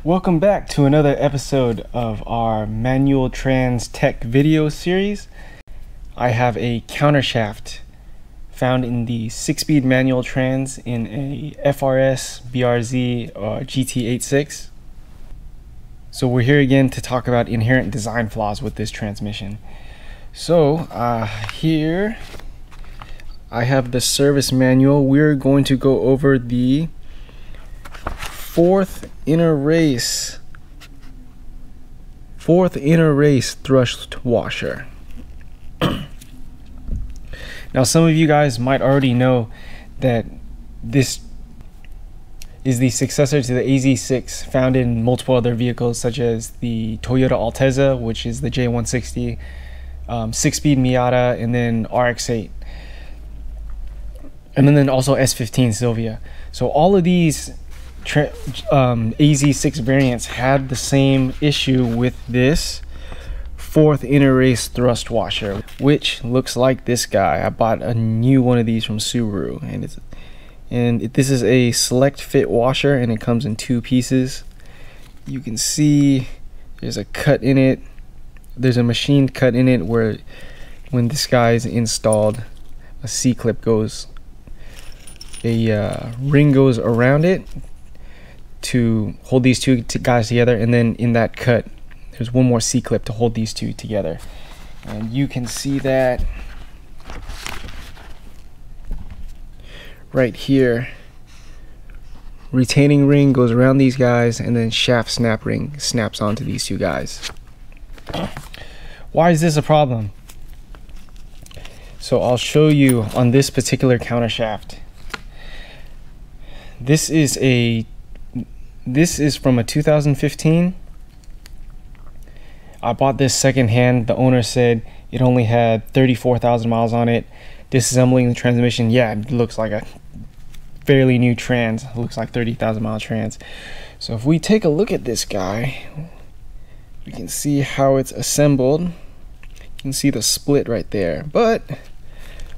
Welcome back to another episode of our manual trans tech video series. I have a countershaft found in the 6-speed manual trans in a FRS, BRZ, or GT86. So we're here again to talk about inherent design flaws with this transmission. So here I have the service manual. We're going to go over the fourth inner race thrust washer. Now some of you guys might already know that this is the successor to the AZ6, found in multiple other vehicles such as the Toyota Altezza, which is the J160, 6-speed Miata, and then RX-8, and then also S15 Sylvia. So all of these AZ6 variants had the same issue with this fourth inner race thrust washer, which looks like this guy. I bought a new one of these from Subaru, and this is a select fit washer, and it comes in 2 pieces. You can see there's a cut in it. There's a machined cut in it where when this guy is installed, a C-clip goes, a ring goes around it to hold these two guys together, and then in that cut there's one more C-clip to hold these two together, and you can see that right here. Retaining ring goes around these guys, and then shaft snap ring snaps onto these 2 guys. Why is this a problem? So I'll show you on this particular countershaft. This is from a 2015. I bought this secondhand. The owner said it only had 34,000 miles on it. Disassembling the transmission, yeah, it looks like a fairly new trans. It looks like 30,000 mile trans. So if we take a look at this guy, we can see how it's assembled. You can see the split right there. But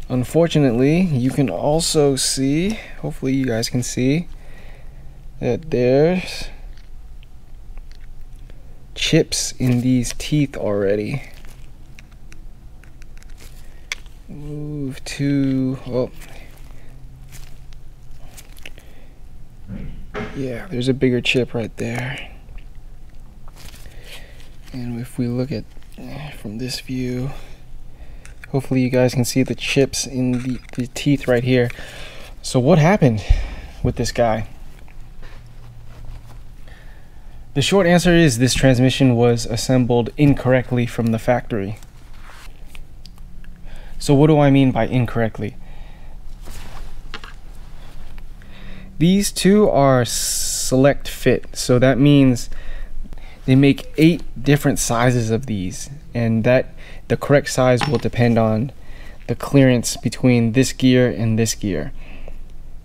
unfortunately, you can also see, hopefully you guys can see, that there's chips in these teeth already. Move to, oh yeah, there's a bigger chip right there. And if we look at from this view, hopefully you guys can see the chips in the teeth right here. So what happened with this guy? The short answer is this transmission was assembled incorrectly from the factory. So what do I mean by incorrectly? These 2 are select fit, so that means they make 8 different sizes of these, and that the correct size will depend on the clearance between this gear and this gear.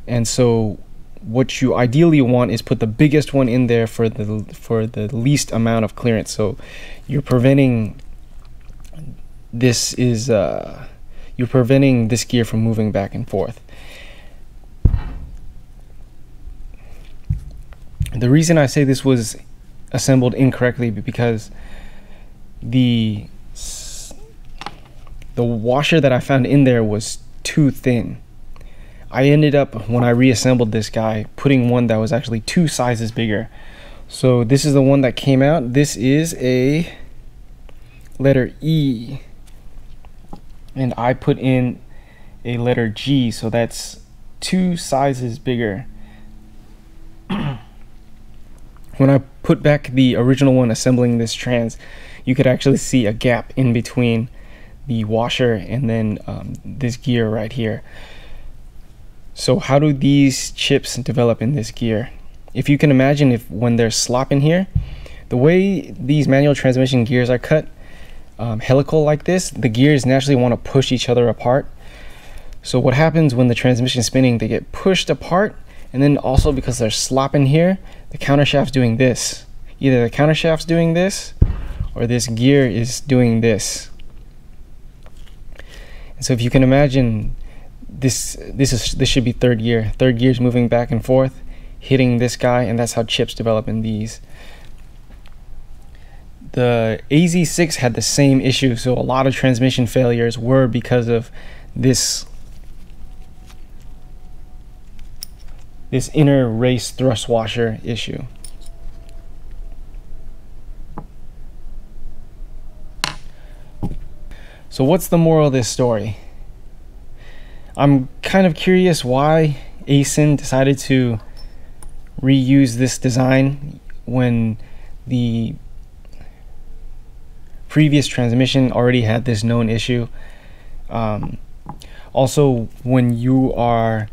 And so what you ideally want is put the biggest one in there for the least amount of clearance. So you're preventing this gear from moving back and forth. The reason I say this was assembled incorrectly because the washer that I found in there was too thin. I ended up, when I reassembled this guy, putting one that was actually 2 sizes bigger. So this is the one that came out. This is a letter E, and I put in a letter G, so that's 2 sizes bigger. When I put back the original one assembling this trans, you could actually see a gap in between the washer and then this gear right here. So how do these chips develop in this gear? If you can imagine, when there's slop in here, the way these manual transmission gears are cut, helical like this, the gears naturally want to push each other apart. So what happens when the transmission is spinning, they get pushed apart, and then also because there's slop in here, the countershaft's doing this. Either the countershaft's doing this, or this gear is doing this. So if you can imagine, this should be third gear. Third gear is moving back and forth, hitting this guy, and that's how chips develop in these. The AZ6 had the same issue, so a lot of transmission failures were because of this inner race thrust washer issue. So what's the moral of this story? I'm kind of curious why Aisin decided to reuse this design when the previous transmission already had this known issue. Also, when you are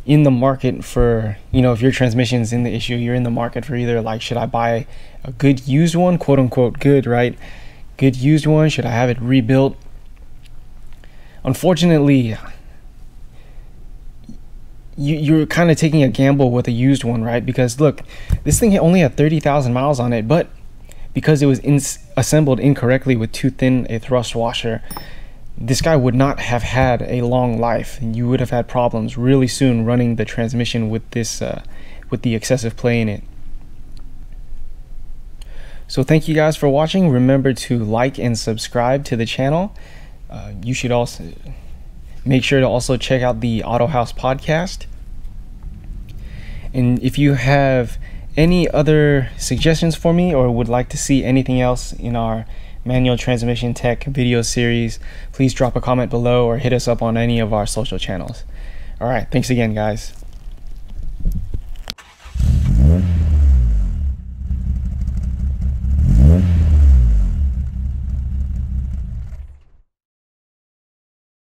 in the market for, if your transmission's in the issue, you're in the market for either like, should I buy a good used one, quote unquote good, right? Good used one, should I have it rebuilt? Unfortunately, you're kind of taking a gamble with a used one, right? Because look, this thing only had 30,000 miles on it, but because it was assembled incorrectly with too thin a thrust washer, this guy would not have had a long life, and you would have had problems really soon running the transmission with this with the excessive play in it. So thank you guys for watching. Remember to like and subscribe to the channel. You should also make sure to also check out the Autohaus podcast. And if you have any other suggestions for me, or would like to see anything else in our manual transmission tech video series, please drop a comment below or hit us up on any of our social channels. All right, thanks again, guys.